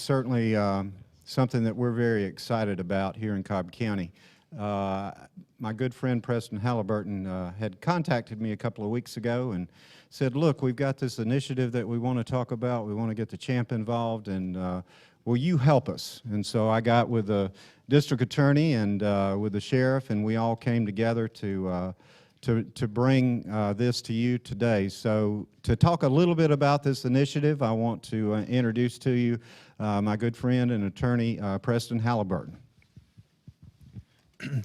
certainly something that we're very excited about here in Cobb County. My good friend Preston Halliburton had contacted me a couple of weeks ago and said, look, we've got this initiative that we want to talk about. We want to get the champ involved, and will you help us? And so I got with the district attorney and with the sheriff, and we all came together to bring this to you today. So to talk a little bit about this initiative, I want to introduce to you my good friend and attorney, Preston Halliburton.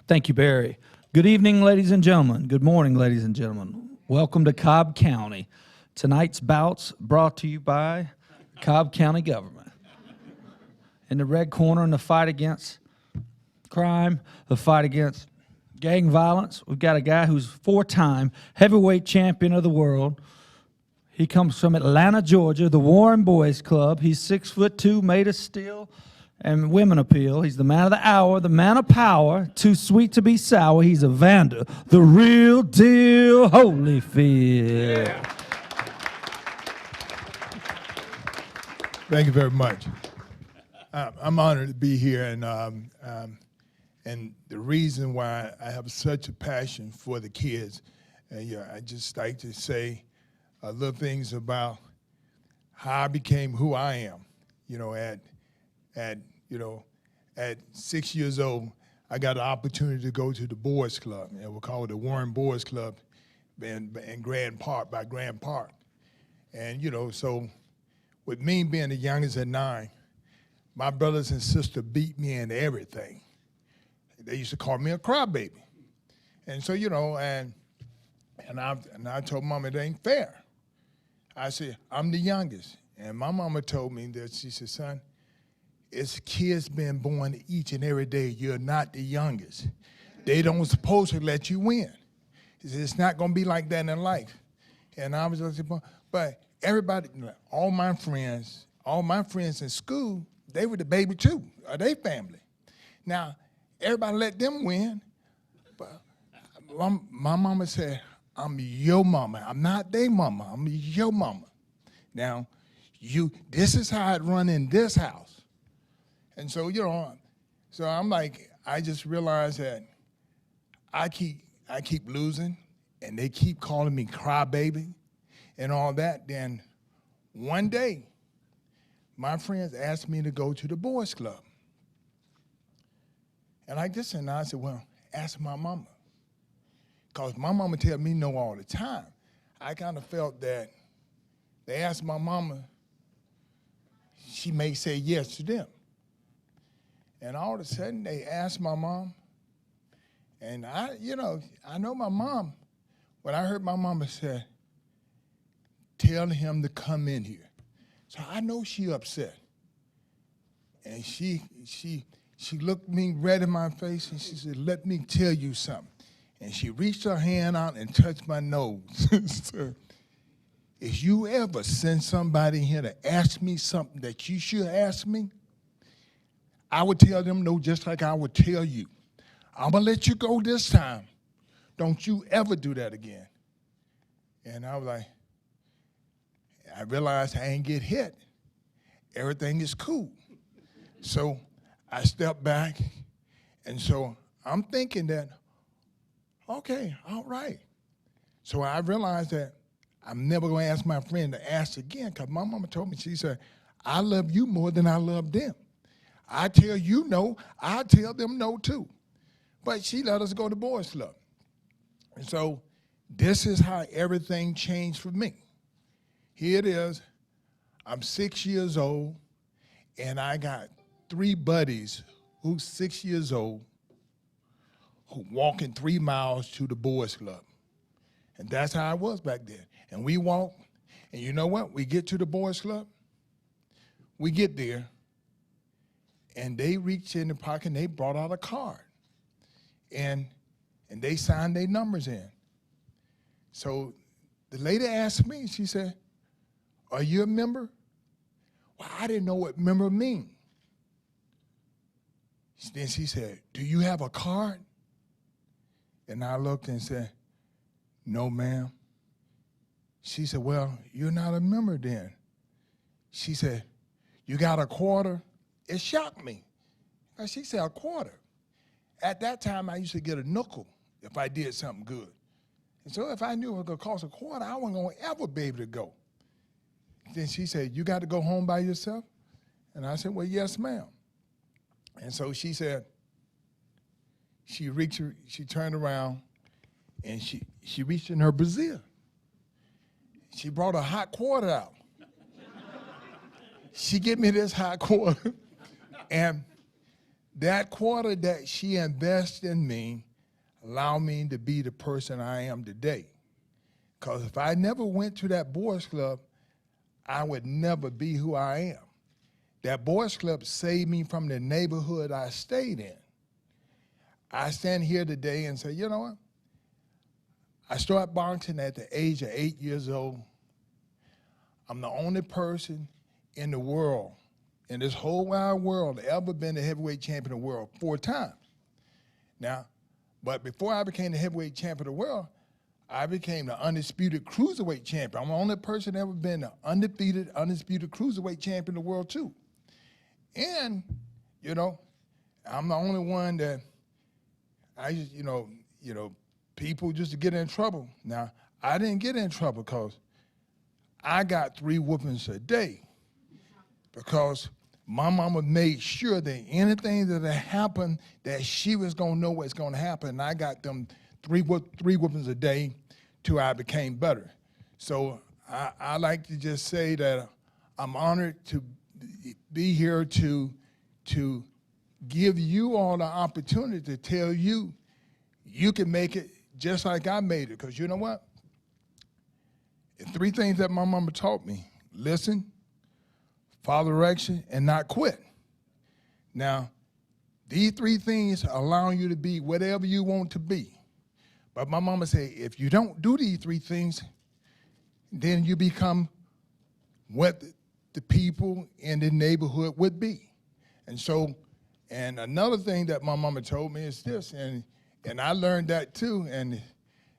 Thank you, Barry. Good evening, ladies and gentlemen. Good morning, ladies and gentlemen. Welcome to Cobb County. Tonight's bout's brought to you by Cobb County government. In the red corner, in the fight against crime, the fight against gang violence, we've got a guy who's four-time heavyweight champion of the world. He comes from Atlanta, Georgia, the Warren Boys Club. He's 6'2", made of steel and women appeal. He's the man of the hour, the man of power, too sweet to be sour. He's Evander, the real deal Holyfield. Yeah. Thank you very much. I'm honored to be here, and the reason why I have such a passion for the kids, I just like to say little things about how I became who I am. At 6 years old, I got an opportunity to go to the Boys Club, and we call it the Warren Boys Club in Grand Park, by Grand Park. And, so with me being the youngest at 9, my brothers and sisters beat me in everything. They used to call me a crybaby. And so, and I told Mama it ain't fair. I said, I'm the youngest. And my mama told me that, she said, son, it's kids being born each and every day. You're not the youngest. They don't supposed to let you win. She said, it's not going to be like that in life. And I was just, but everybody, all my friends in school, they were the baby too, or they family. Now, everybody let them win, but my mama said, I'm your mama. I'm not their mama. I'm your mama. Now, this is how it run in this house. And so, so I'm like, I just realized that I keep losing, and they keep calling me crybaby and all that. Then one day, my friends asked me to go to the Boys Club. And I said, well, ask my mama. Because my mama tell me no all the time. I kind of felt that they asked my mama, she may say yes to them. And all of a sudden, they asked my mom. And I know my mom, when I heard my mama say, tell him to come in here. So I know she upset. And she looked me right in my face, and she said, let me tell you something. And she reached her hand out and touched my nose. So, if you ever send somebody here to ask me something that you should ask me, I would tell them no, just like I would tell you. I'm going to let you go this time. Don't you ever do that again. And I was like, I realized I ain't get hit. Everything is cool. So I stepped back, and so I'm thinking that, okay, all right. So I realized that I'm never going to ask my friend to ask again, because my mama told me, she said, I love you more than I love them. I tell you no, I tell them no too. But she let us go to Boys Club. And so this is how everything changed for me. Here it is, I'm 6 years old, and I got 3 buddies who's 6 years old who walking 3 miles to the Boys Club. And that's how I was back then. And we walked, and you know what? We get to the Boys Club, we get there, and they reached in the pocket and they brought out a card. And they signed their numbers in. So the lady asked me, she said, are you a member? Well, I didn't know what member mean. Then she said, do you have a card? And I looked and said, no, ma'am. She said, well, you're not a member then. She said, you got a quarter? it shocked me. And she said, a quarter. At that time, I used to get a nickel if I did something good. And so if I knew it was going to cost a quarter, I wasn't going to ever be able to go. Then she said, you got to go home by yourself? And I said, well, yes, ma'am. And so she said, she turned around, and she reached in her brassiere. She brought a hot quarter out. She gave me this hot quarter, and that quarter that she invested in me allowed me to be the person I am today. Because if I never went to that boys club, I would never be who I am. That boys club saved me from the neighborhood I stayed in. I stand here today and say, you know what? I started boxing at the age of 8 years old. I'm the only person in the world, in this whole wide world, ever been the heavyweight champion of the world 4 times. Now, but before I became the heavyweight champion of the world, I became the undisputed cruiserweight champion. I'm the only person ever been the undisputed cruiserweight champion of the world too. And, you know, I'm the only one that I just, you know, people just to get in trouble. Now, I didn't get in trouble because I got 3 whoopings a day because my mama made sure that anything that had happened, that she was going to know what's going to happen. And I got them 3 whoopings a day till I became better. So I like to just say that I'm honored to be here to give you all the opportunity to tell you you can make it just like I made it. Because you know what? 3 things that my mama taught me: listen, follow direction, and not quit. Now, these 3 things allow you to be whatever you want to be. But my mama said, if you don't do these 3 things, then you become what the people in the neighborhood would be. And so, and another thing that my mama told me is this, and I learned that too, and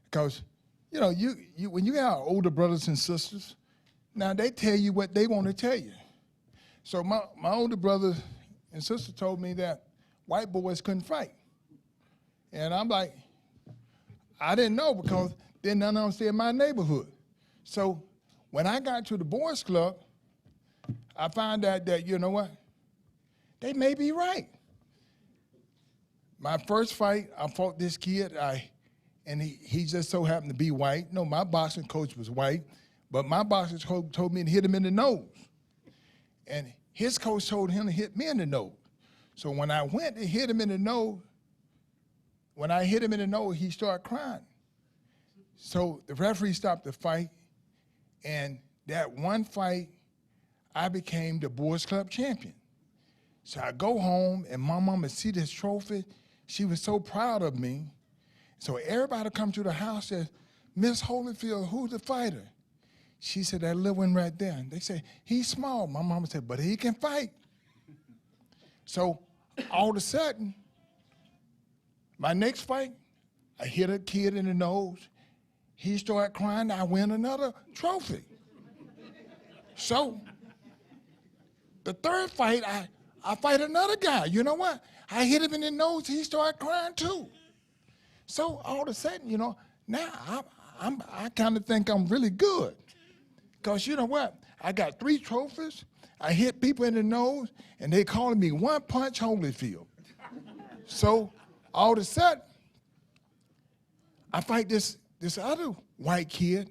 because, you know, you when you have older brothers and sisters, now they tell you what they want to tell you. So my older brother and sister told me that white boys couldn't fight. And I'm like, I didn't know because there's none of them stay in my neighborhood. So when I got to the boys club, I found out that, you know what, they may be right. My first fight, I fought this kid, and he just so happened to be white. No, my boxing coach was white, but my boxing coach told me to hit him in the nose. And his coach told him to hit me in the nose. So when I went to hit him in the nose, when I hit him in the nose, he started crying. So the referee stopped the fight, and that one fight, I became the boys club champion. So I go home, and my mama see this trophy. She was so proud of me. So everybody come to the house and says, Miss Holyfield, who's the fighter? She said, that little one right there. And they say, he's small. My mama said, but he can fight. So all of a sudden, my next fight, I hit a kid in the nose. He started crying. I win another trophy. So the third fight, I fight another guy. You know what? I hit him in the nose. He started crying too. So all of a sudden, you know, now I kind of think I'm really good. Because you know what? I got 3 trophies. I hit people in the nose, and they calling me One Punch Holyfield. So all of a sudden, I fight this other white kid.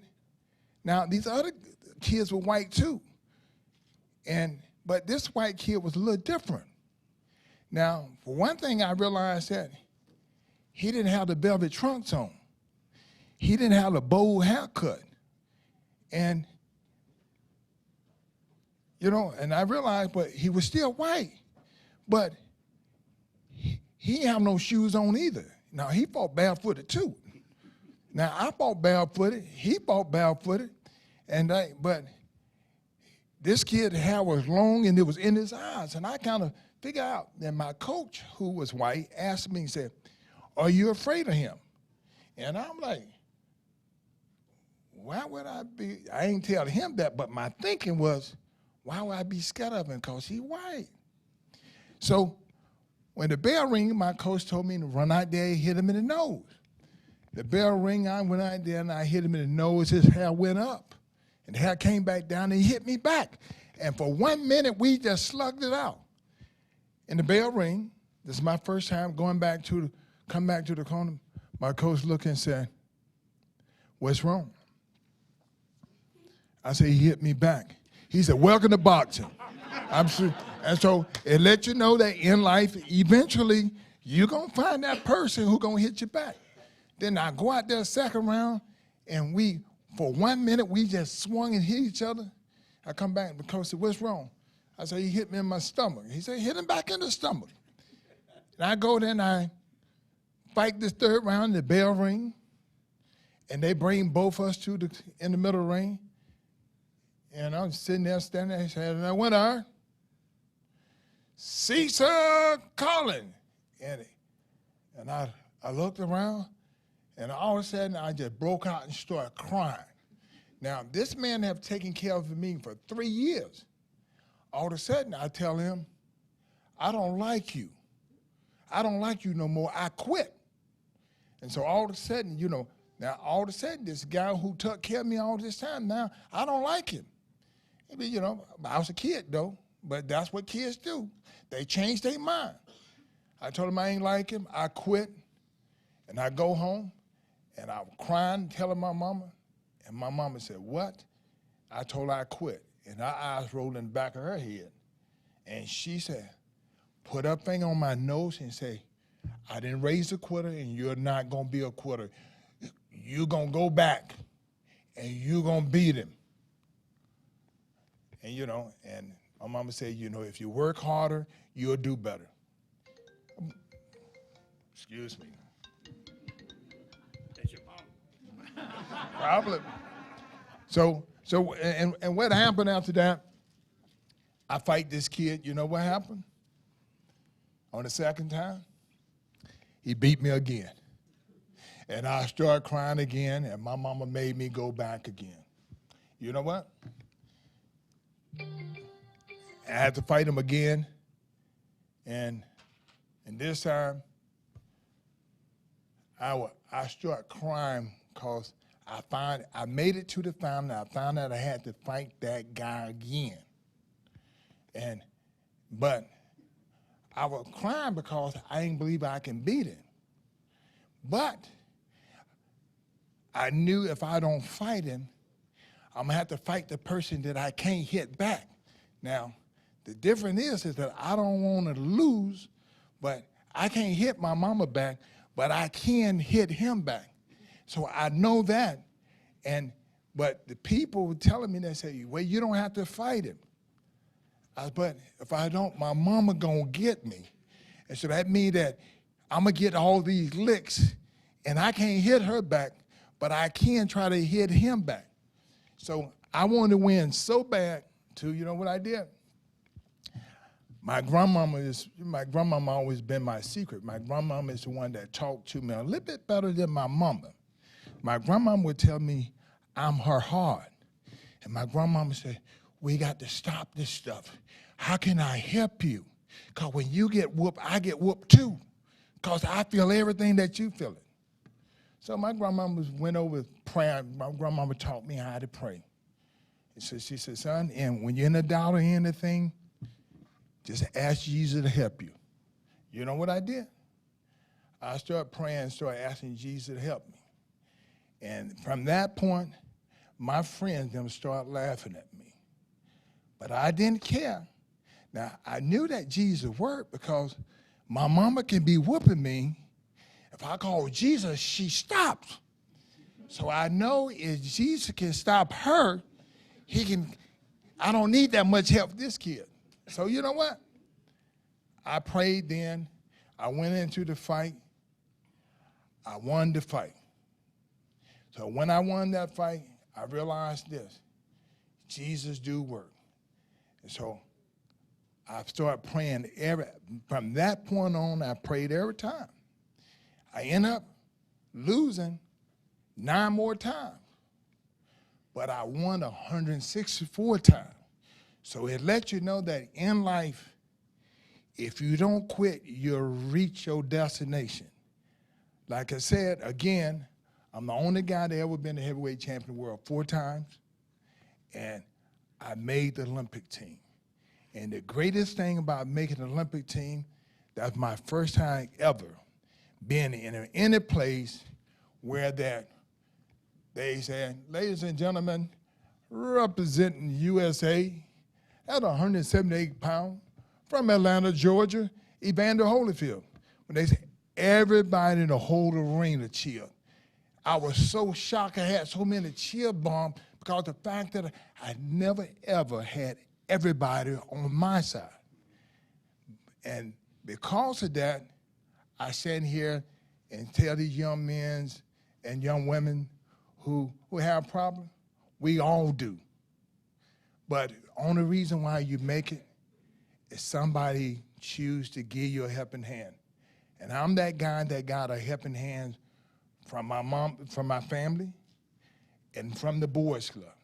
Now, these other kids were white too. But this white kid was a little different. Now, for one thing, I realized that he didn't have the velvet trunks on. He didn't have the bold haircut. And, you know, and I realized, but he was still white. But he didn't have no shoes on either. Now, he fought barefooted too. Now, I fought barefooted. He fought barefooted. But this kid's hair was long and it was in his eyes. And I kind of figured out that my coach, who was white, asked me, he said, are you afraid of him? And I'm like, why would I be? I ain't tell him that, but my thinking was, why would I be scared of him? Because he's white. So when the bell rang, my coach told me to run out there and hit him in the nose. The bell rang, I went out there and I hit him in the nose. His hair went up. And the hair came back down and he hit me back. And for 1 minute, we just slugged it out. And the bell rang. This is my first time come back to the corner. My coach looked and said, "What's wrong?" I said, "He hit me back." He said, "Welcome to boxing." I'm sure. And so it lets you know that in life, eventually, you're going to find that person who's going to hit you back. Then I go out there second round, and for 1 minute, we just swung and hit each other. I come back, and the coach said, "What's wrong?" I said, "He hit me in my stomach." He said, "Hit him back in the stomach." And I go there and I fight this third round, the bell ring, and they bring both of us in the middle of the ring. And I'm sitting there, standing there, and said, "And I went on, Cesar Collins." And I looked around, and all of a sudden, I just broke out and started crying. Now, this man have taken care of me for 3 years. All of a sudden, I tell him, "I don't like you. I don't like you no more. I quit." And so all of a sudden, now all of a sudden, this guy who took care of me all this time, now I don't like him. I mean, I was a kid, though, but that's what kids do. They change their mind. I told him I ain't like him. I quit, and I go home, and I was crying, telling my mama, and my mama said, "What?" I told her I quit, and her eyes rolled in the back of her head, and she said, put her finger on my nose and say, "I didn't raise a quitter, and you're not going to be a quitter. You're going to go back, and you're going to beat him." And, and my mama said, "If you work harder, you'll do better." Excuse me. That's your mom. Probably. So what happened after that? I fight this kid. You know what happened? On the second time, he beat me again. And I started crying again, and my mama made me go back again. You know what? I had to fight him again, and this time, I started crying because I made it to the final. I found out I had to fight that guy again. But I was crying because I didn't believe I can beat him. But I knew if I don't fight him, I'm going to have to fight the person that I can't hit back. Now, the difference is that I don't want to lose, but I can't hit my mama back, but I can hit him back. So I know that. But the people were telling me, they say, "Well, you don't have to fight him." But if I don't, my mama gonna get me. And so that means that I'm gonna get all these licks, and I can't hit her back, but I can try to hit him back. So I wanted to win so bad, too. You know what I did? My grandmama always been my secret. My grandmama is the one that talked to me a little bit better than my mama. My grandmama would tell me I'm her heart. And my grandmama said, "We got to stop this stuff. How can I help you? Because when you get whooped, I get whooped too. Because I feel everything that you feel it." So my grandmama went over prayer. My grandmama taught me how to pray. And so she said, "Son, and when you're in a doubt or anything, just ask Jesus to help you." You know what I did? I started praying, started asking Jesus to help me. And from that point, my friends them started laughing at me. But I didn't care. Now, I knew that Jesus worked because my mama can be whooping me. If I call Jesus, she stops. So I know if Jesus can stop her, I don't need that much help with this kid. So you know what? I prayed then. I went into the fight. I won the fight. So when I won that fight, I realized this. Jesus do work. And so I started praying from that point on, I prayed every time. I ended up losing 9 more times. But I won 164 times. So it lets you know that in life, if you don't quit, you'll reach your destination. Like I said, again, I'm the only guy that ever been the heavyweight champion of the world 4 times, and I made the Olympic team. And the greatest thing about making the Olympic team, that's my first time ever being in any place where that they said, ladies and gentlemen, representing USA at 178 pounds from Atlanta, Georgia, Evander Holyfield. When they said everybody in the whole arena cheered. I was so shocked I had so many cheer bombs because of the fact that I never ever had everybody on my side. And because of that, I stand here and tell these young men and young women who have problems, we all do. But the only reason why you make it is somebody choose to give you a helping hand. And I'm that guy that got a helping hand from my mom, from my family, and from the boys club.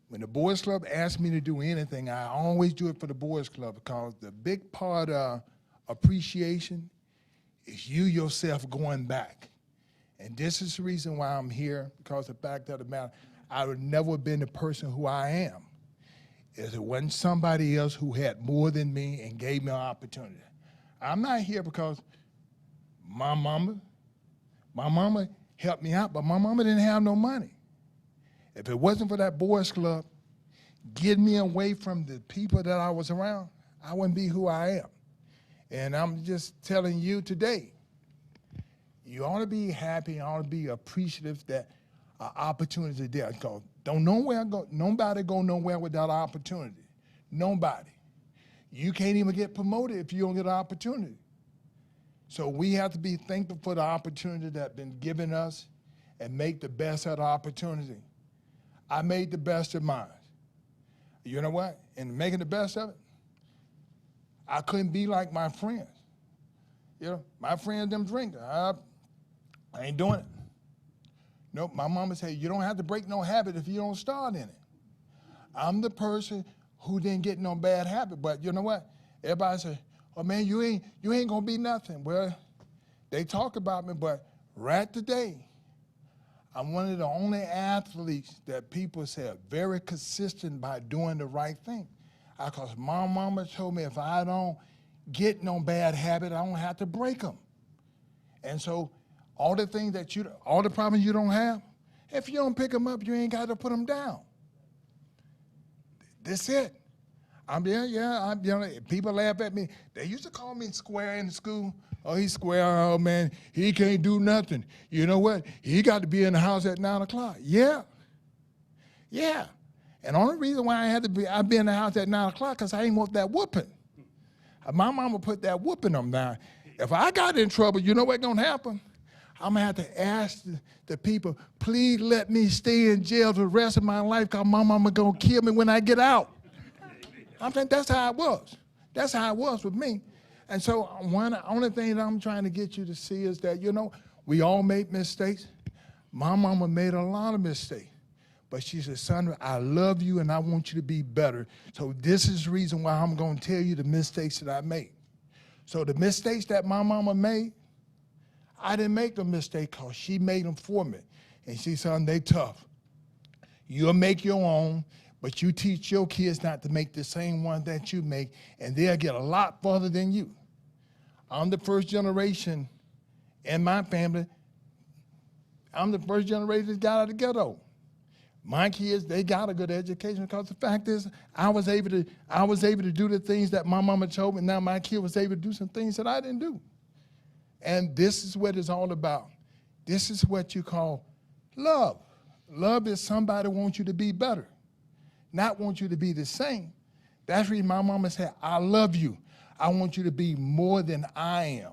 When the boys club asks me to do anything, I always do it for the boys club because the big part of appreciation is you yourself going back. And this is the reason why I'm here, because the fact of the matter, I would never have been the person who I am if it wasn't somebody else who had more than me and gave me an opportunity. I'm not here because my mama helped me out, but my mama didn't have no money. If it wasn't for that boys club getting me away from the people that I was around, I wouldn't be who I am. And I'm just telling you today, you ought to be happy, you ought to be appreciative that opportunity is there. Because nobody go nowhere without opportunity. Nobody. You can't even get promoted if you don't get an opportunity. So we have to be thankful for the opportunity that's been given us and make the best of the opportunity. I made the best of mine. You know what? In making the best of it, I couldn't be like my friends. You know, my friends, them drink. I ain't doing it. Nope, my mama said, you don't have to break no habit if you don't start in it. I'm the person who didn't get no bad habit, but you know what? Everybody say, oh man, you ain't gonna be nothing. Well, they talk about me, but right today, I'm one of the only athletes that people say are very consistent by doing the right thing. Because my mama told me if I don't get no bad habit, I don't have to break them. And so all the problems you don't have, if you don't pick them up, you ain't got to put them down. That's it. People laugh at me. They used to call me square in school. Oh, he's square. Oh, man, he can't do nothing. You know what? He got to be in the house at 9 o'clock. Yeah. And the only reason why I'd be in the house at 9 o'clock because I ain't want that whooping. My mama put that whooping on down. If I got in trouble, you know what's going to happen? I'm going to have to ask the people, please let me stay in jail the rest of my life because my mama going to kill me when I get out. I'm saying that's how it was. That's how it was with me. And so only thing that I'm trying to get you to see is that, you know, we all make mistakes. My mama made a lot of mistakes. But she said, son, I love you and I want you to be better. So this is the reason why I'm going to tell you the mistakes that I made. So the mistakes that my mama made, I didn't make the mistake because she made them for me. And she said, son, they tough. You'll make your own, but you teach your kids not to make the same one that you make, and they'll get a lot further than you. I'm the first generation in my family. I'm the first generation that got out of the ghetto. My kids, they got a good education because the fact is, I was able to do the things that my mama told me. Now my kid was able to do some things that I didn't do. And this is what it's all about. This is what you call love. Love is somebody wants you to be better, not want you to be the same. That's the reason my mama said, I love you. I want you to be more than I am.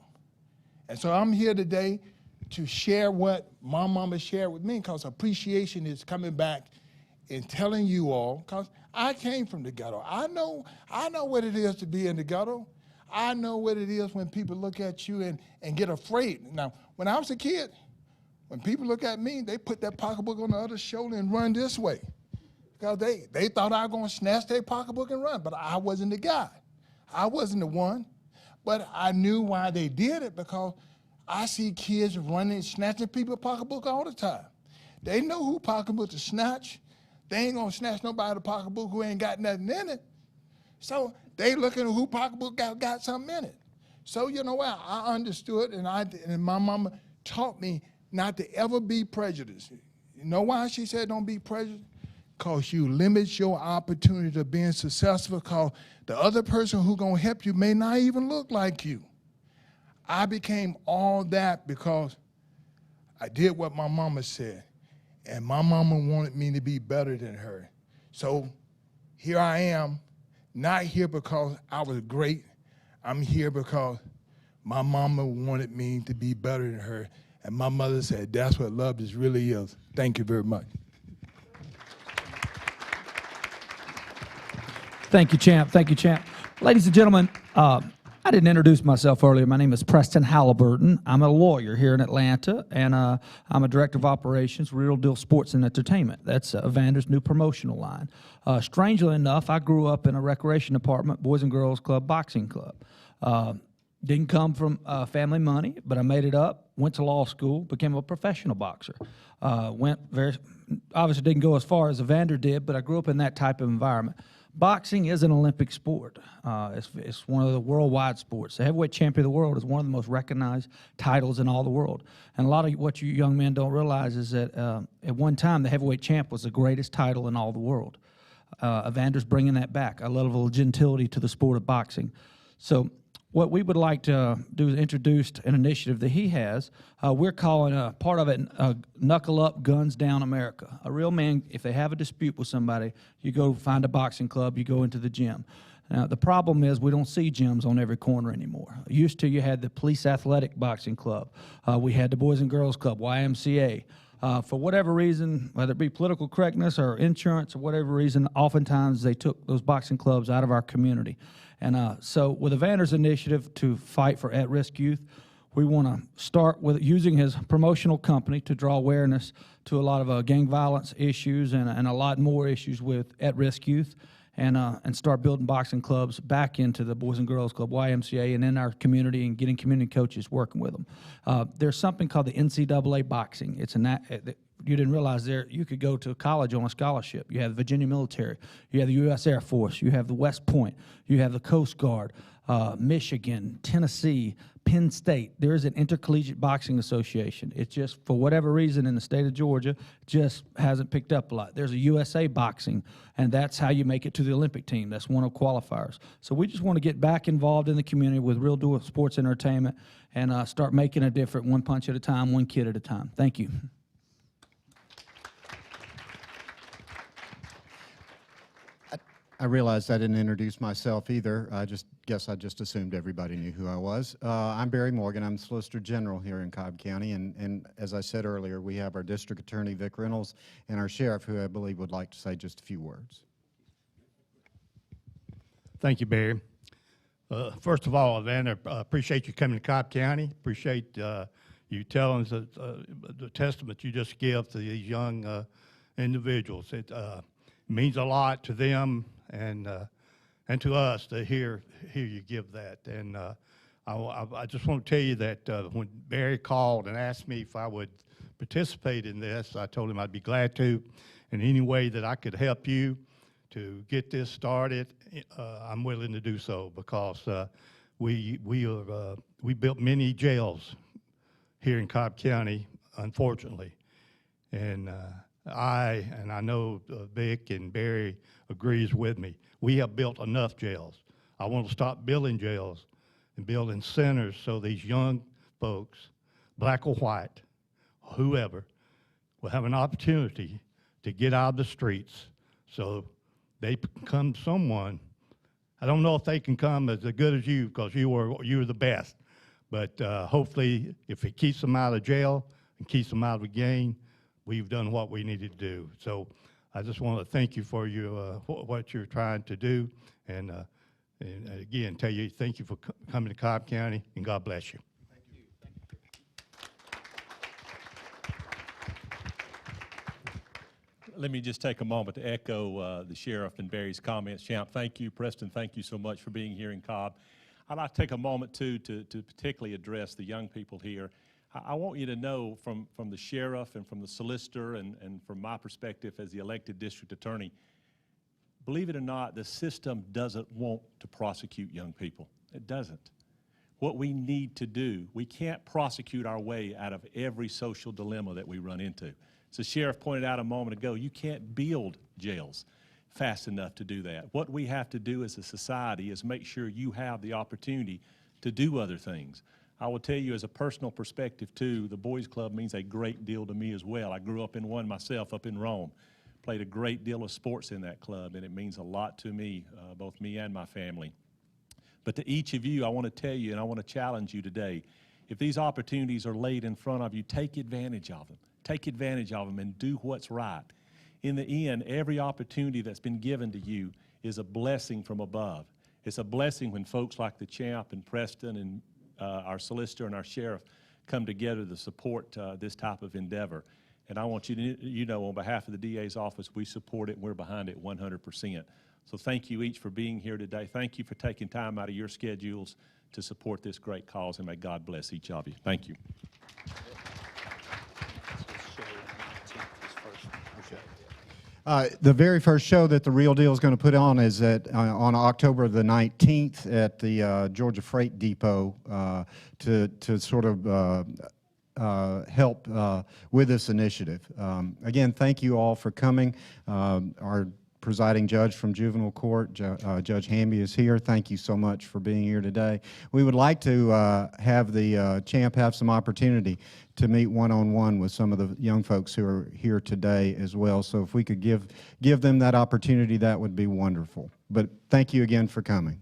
And so I'm here today to share what my mama shared with me because appreciation is coming back and telling you all, because I came from the ghetto. I know what it is to be in the ghetto. I know what it is when people look at you and get afraid. Now, when I was a kid, when people look at me, they put that pocketbook on the other shoulder and run this way. Because they thought I was going to snatch their pocketbook and run, but I wasn't the guy. I wasn't the one, but I knew why they did it because I see kids running, snatching people's pocketbook all the time. They know who pocketbook to snatch. They ain't gonna snatch nobody's pocketbook who ain't got nothing in it. So they looking at who pocketbook got something in it. So you know what? I understood, and my mama taught me not to ever be prejudiced. You know why she said don't be prejudiced? Because you limit your opportunity to being successful because the other person who gonna help you may not even look like you. I became all that because I did what my mama said, and my mama wanted me to be better than her. So here I am, not here because I was great. I'm here because my mama wanted me to be better than her, and my mother said, that's what love is really is. Thank you very much. Thank you, champ. Thank you, champ. Ladies and gentlemen, I didn't introduce myself earlier. My name is Preston Halliburton. I'm a lawyer here in Atlanta, and I'm a director of operations, Real Deal Sports and Entertainment. That's Evander's new promotional line. Strangely enough, I grew up in a recreation department, Boys and Girls Club, boxing club. Didn't come from family money, but I made it up, went to law school, became a professional boxer. Obviously didn't go as far as Evander did, but I grew up in that type of environment. Boxing is an Olympic sport. It's one of the worldwide sports. The heavyweight champion of the world is one of the most recognized titles in all the world. And a lot of what you young men don't realize is that at one time, the heavyweight champ was the greatest title in all the world. Evander's bringing that back, a level of gentility to the sport of boxing. So what we would like to do is introduce an initiative that he has. We're calling part of it Knuckle Up, Guns Down America. A real man, if they have a dispute with somebody, you go find a boxing club, you go into the gym. Now, the problem is we don't see gyms on every corner anymore. Used to, you had the Police Athletic Boxing Club. We had the Boys and Girls Club, YMCA. For whatever reason, whether it be political correctness or insurance or whatever reason, oftentimes they took those boxing clubs out of our community. And so with Evander's initiative to fight for at-risk youth, we want to start with using his promotional company to draw awareness to a lot of gang violence issues and a lot more issues with at-risk youth, and start building boxing clubs back into the Boys and Girls Club, YMCA, and in our community, and getting community coaches working with them. There's something called the NCAA boxing. It's you didn't realize there you could go to college on a scholarship. You have the Virginia military, you have the U.S. Air Force, you have the West Point, you have the Coast Guard, Michigan, Tennessee, Penn State. There is an intercollegiate boxing association. It's just, for whatever reason, in the state of Georgia, just hasn't picked up a lot. There's a USA boxing, and that's how you make it to the Olympic team. That's one of qualifiers. So we just want to get back involved in the community with Real Deal Sports Entertainment and start making a difference, one punch at a time, one kid at a time. Thank you. I realized I didn't introduce myself either. I guess I just assumed everybody knew who I was. I'm Barry Morgan. I'm Solicitor General here in Cobb County, and as I said earlier, we have our District Attorney, Vic Reynolds, and our Sheriff, who I believe would like to say just a few words. Thank you, Barry. First of all, Evander, appreciate you coming to Cobb County. Appreciate you telling us the testament you just give to these young individuals. It means a lot to them and to us to hear you give that. And I just want to tell you that when Barry called and asked me if I would participate in this, I told him I'd be glad to. In any way that I could help you to get this started, I'm willing to do so, because we built many jails here in Cobb County, unfortunately, and I know Vic and Barry agrees with me. We have built enough jails. I want to stop building jails and building centers so these young folks, black or white, whoever, will have an opportunity to get out of the streets so they become someone. I don't know if they can come as good as you, because you were the best, but hopefully if it keeps them out of jail and keeps them out of the gang, we've done what we needed to do. So I just want to thank you for what you're trying to do, and again, tell you thank you for coming to Cobb County, and God bless you. Thank you. Let me just take a moment to echo the sheriff and Barry's comments. Champ, thank you. Preston, thank you so much for being here in Cobb. I'd like to take a moment, too, to particularly address the young people here. I want you to know from the sheriff and from the solicitor and from my perspective as the elected district attorney, believe it or not, the system doesn't want to prosecute young people. It doesn't. What we need to do, we can't prosecute our way out of every social dilemma that we run into. As the sheriff pointed out a moment ago, you can't build jails fast enough to do that. What we have to do as a society is make sure you have the opportunity to do other things. I will tell you as a personal perspective too, the Boys Club means a great deal to me as well. I grew up in one myself up in Rome, played a great deal of sports in that club, and it means a lot to me, both me and my family. But to each of you, I want to tell you and I want to challenge you today, if these opportunities are laid in front of you, take advantage of them. Take advantage of them and do what's right. In the end, every opportunity that's been given to you is a blessing from above. It's a blessing when folks like the Champ and Preston and our solicitor and our sheriff come together to support this type of endeavor. And I want you to know on behalf of the DA's office, we support it and we're behind it 100%. So thank you each for being here today. Thank you for taking time out of your schedules to support this great cause, and may God bless each of you. Thank you. The very first show that The Real Deal is going to put on is on October the 19th at the Georgia Freight Depot to sort of help with this initiative. Again, thank you all for coming. Our presiding judge from juvenile court, Judge Hamby, is here. Thank you so much for being here today. We would like to have the Champ have some opportunity to meet one-on-one with some of the young folks who are here today as well. So if we could give them that opportunity, that would be wonderful. But thank you again for coming.